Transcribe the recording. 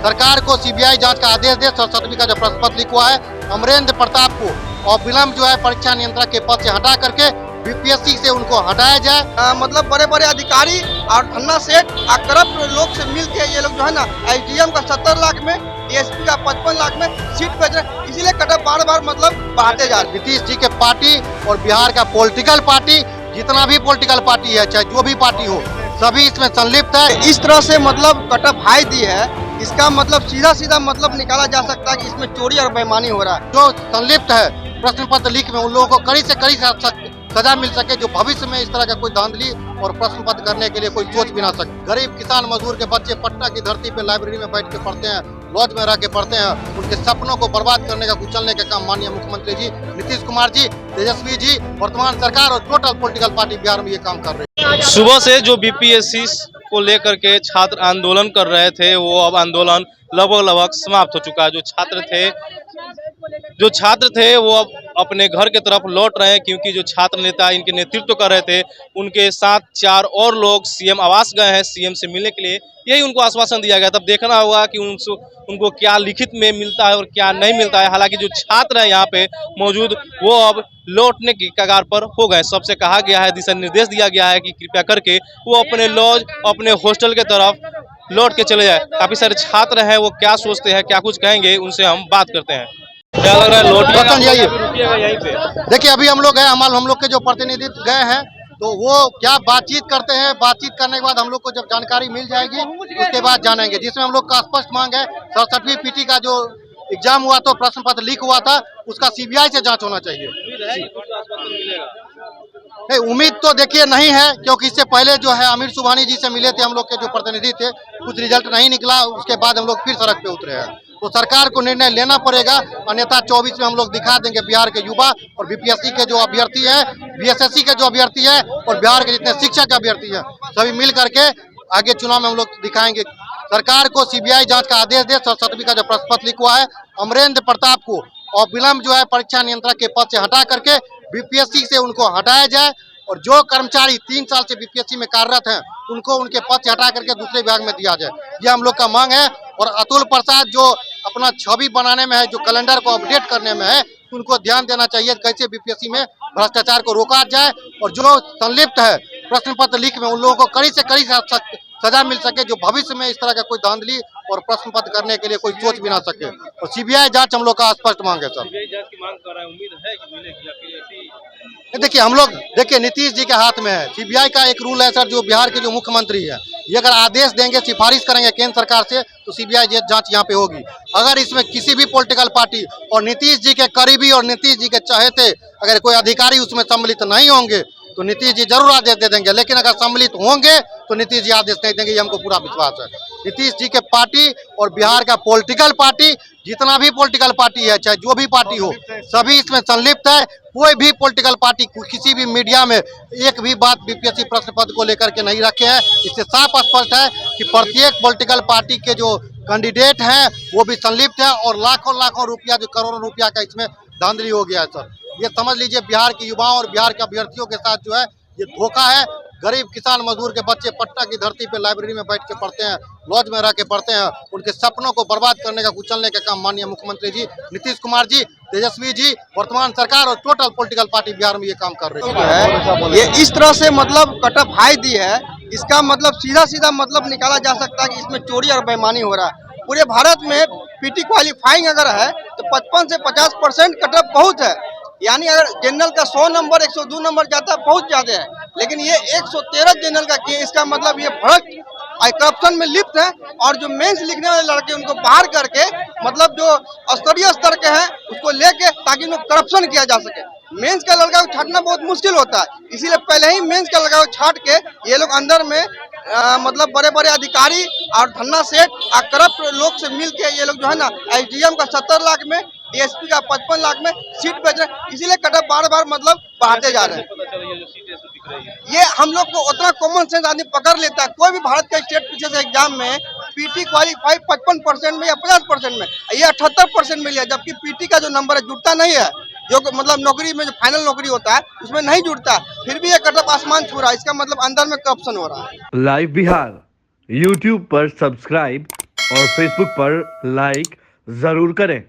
सरकार को सीबीआई जांच का आदेश दे। 67वीं का जो प्रश्न पत्र लिखा हुआ है अमरेंद्र प्रताप को और विलंब जो है परीक्षा नियंत्रक के पद से हटा करके बीपीएससी से उनको हटाया जाए। मतलब बड़े बड़े अधिकारी और धन्ना सेठ और करप्ट लोग से मिल के ये लोग जो है ना एसडीएम का 70 लाख में, डीएसपी का 55 लाख में सीट बेच रहे, इसीलिए कटअप बार बार मतलब बढ़ाते जा रहे। नीतीश जी के पार्टी और बिहार का पॉलिटिकल पार्टी, जितना भी पॉलिटिकल पार्टी है, चाहे जो भी पार्टी हो, सभी इसमें संलिप्त है। इस तरह से मतलब कटअप हाई दी है, इसका मतलब सीधा सीधा मतलब निकाला जा सकता है कि इसमें चोरी और बेईमानी हो रहा है। जो संलिप्त है प्रश्न पत्र लीक में, उन लोगों को कड़ी से कड़ी सजा मिल सके, जो भविष्य में इस तरह का कोई धांधली और प्रश्न पत्र करने के लिए कोई सोच भी ना सके। गरीब किसान मजदूर के बच्चे पटना की धरती पे लाइब्रेरी में बैठ के पढ़ते हैं, लॉज में रह के पढ़ते हैं, उनके सपनों को बर्बाद करने का, कुचलने का काम माननीय मुख्यमंत्री जी नीतीश कुमार जी, तेजस्वी जी, वर्तमान सरकार और टोटल पॉलिटिकल पार्टी बिहार में ये काम कर रही है। सुबह से जो बीपीएससी को लेकर के छात्र आंदोलन कर रहे थे, वो अब आंदोलन लगभग समाप्त हो चुका है। जो छात्र थे वो अब अपने घर के तरफ लौट रहे हैं, क्योंकि जो छात्र नेता इनके नेतृत्व कर रहे थे, उनके साथ 4 और लोग सीएम आवास गए हैं सीएम से मिलने के लिए। यही उनको आश्वासन दिया गया। तब देखना होगा कि उनको क्या लिखित में मिलता है और क्या नहीं मिलता है। हालांकि जो छात्र हैं यहाँ पे मौजूद, वो अब लौटने की कगार पर हो गए। सबसे कहा गया है, दिशा निर्देश दिया गया है कि कृपया करके वो अपने लॉज, अपने हॉस्टल के तरफ लौट के चले जाए। काफी सारे छात्र हैं, वो क्या सोचते हैं, क्या कुछ कहेंगे, उनसे हम बात करते हैं। क्या लग रहा है, लौट जाइए? यहीं पे देखिए, अभी हम लोग गए, हम लोग के जो प्रतिनिधि गए हैं, तो वो क्या बातचीत करते हैं। बातचीत करने के बाद हम लोग को जब जानकारी मिल जाएगी, उसके बाद जानेंगे। जिसमें हम लोग का स्पष्ट मांग है, 67वीं पीटी का जो एग्जाम हुआ तो प्रश्न पत्र लीक हुआ था, उसका सीबीआई से जांच होना चाहिए। नहीं, उम्मीद तो देखिए नहीं है, क्योंकि इससे पहले जो है आमिर सुबहानी जी से मिले थे हम लोग के जो प्रतिनिधि थे, कुछ रिजल्ट नहीं निकला। उसके बाद हम लोग फिर सड़क पे उतरे हैं। तो सरकार को निर्णय लेना पड़ेगा, अन्यथा 24 में हम लोग दिखा देंगे बिहार के युवा और बीपीएससी के जो अभ्यर्थी है, बीएसएससी के जो अभ्यर्थी है और बिहार के जितने शिक्षक अभ्यर्थी है, सभी मिल करके आगे चुनाव में हम लोग दिखाएंगे। सरकार को सीबीआई जांच का आदेश दे। 67वीं का जो प्रश्न पत्र लिखा हुआ है अमरेंद्र प्रताप को और विलंब जो है परीक्षा नियंत्रक के पद से हटा करके बीपीएससी से उनको हटाया जाए। और जो कर्मचारी 3 साल से बीपीएससी में कार्यरत हैं, उनको उनके पद से हटा करके दूसरे विभाग में दिया जाए, यह हम लोग का मांग है। और अतुल प्रसाद जो अपना छवि बनाने में है, जो कैलेंडर को अपडेट करने में है, उनको ध्यान देना चाहिए कैसे बीपीएससी में भ्रष्टाचार को रोका जाए। और जो संलिप्त है प्रश्न पत्र लीक में, उन लोगों को कड़ी से कड़ी सजा मिल सके, जो भविष्य में इस तरह का कोई धांधली और प्रश्न पत्र करने के लिए कोई सोच भी ना सके। और सीबीआई जांच हम लोग का स्पष्ट मांग है सर। देखिए, हम लोग देखिए नीतीश जी के हाथ में है। सीबीआई का एक रूल है सर, जो बिहार के जो मुख्यमंत्री है, ये अगर आदेश देंगे, सिफारिश करेंगे केंद्र सरकार से, तो सीबीआई जांच यहाँ पे होगी। अगर इसमें किसी भी पॉलिटिकल पार्टी और नीतीश जी के करीबी और नीतीश जी के चहेते अगर कोई अधिकारी उसमें सम्मिलित नहीं होंगे, तो नीतीश जी जरूर आदेश दे देंगे। लेकिन अगर सम्मिलित होंगे तो नीतीश जी आदेश नहीं देंगे, ये हमको पूरा विश्वास है। नीतीश जी के पार्टी और बिहार का पॉलिटिकल पार्टी, जितना भी पॉलिटिकल पार्टी है, चाहे जो भी पार्टी हो, सभी इसमें संलिप्त है। कोई भी पॉलिटिकल पार्टी किसी भी मीडिया में एक भी बात बीपीएससी प्रश्न पत्र को लेकर के नहीं रखे हैं। इससे साफ स्पष्ट है कि प्रत्येक पॉलिटिकल पार्टी के जो कैंडिडेट हैं वो भी संलिप्त है और लाखों रुपया, जो करोड़ों रुपया का इसमें धांधली हो गया है सर। ये समझ लीजिए, बिहार के युवाओं और बिहार के अभ्यर्थियों के साथ जो है ये धोखा है। गरीब किसान मजदूर के बच्चे पटना की धरती पे लाइब्रेरी में बैठ के पढ़ते हैं, लॉज में रह के पढ़ते हैं, उनके सपनों को बर्बाद करने का, कुचलने का काम माननीय मुख्यमंत्री जी नीतीश कुमार जी, तेजस्वी जी, वर्तमान सरकार और टोटल पॉलिटिकल पार्टी बिहार में ये काम कर रही है। ये इस तरह से मतलब कटअप हाई दी है, इसका मतलब सीधा सीधा मतलब निकाला जा सकता है कि इसमें चोरी और बेईमानी हो रहा है। पूरे भारत में पीटी क्वालिफाइंग अगर है तो 55 से 50% कटअप बहुत है। यानी अगर जनरल का 100 नंबर 102 नंबर जाता है, बहुत ज्यादा है। लेकिन ये 113 जनरल का किया, इसका मतलब ये भ्रष्ट करप्शन में लिप्त है। और जो मेंस लिखने वाले लड़के, उनको बाहर करके मतलब जो स्तरीय स्तर के हैं उसको लेके, ताकि उनको करप्शन किया जा सके। मेंस का लड़का को छाटना बहुत मुश्किल होता है, इसीलिए पहले ही मेंस का लड़का को छाट के ये लोग अंदर में मतलब बड़े बड़े अधिकारी और धन्ना सेठ और करप्ट लोग से मिल के ये लोग जो है ना एसडीएम का 70 लाख में, डीएसपी का 55 लाख में सीट बेच रहे, इसीलिए कटअप बार बार मतलब बढ़ाते जा रहे हैं। ये हम लोग को उतना कॉमन सेंस आदमी पकड़ लेता है। कोई भी भारत का स्टेट पीछे से एग्जाम में पीटी क्वालिफाई 55% में या 50% में, ये 78% में लिया, जबकि पीटी का जो नंबर है जुड़ता नहीं है। जो मतलब नौकरी में जो फाइनल नौकरी होता है उसमें नहीं जुड़ता, फिर भी ये कटअप आसमान छू रहा है। इसका मतलब अंदर में करप्शन हो रहा है। लाइव बिहार YouTube पर सब्सक्राइब और फेसबुक पर लाइक जरूर करें।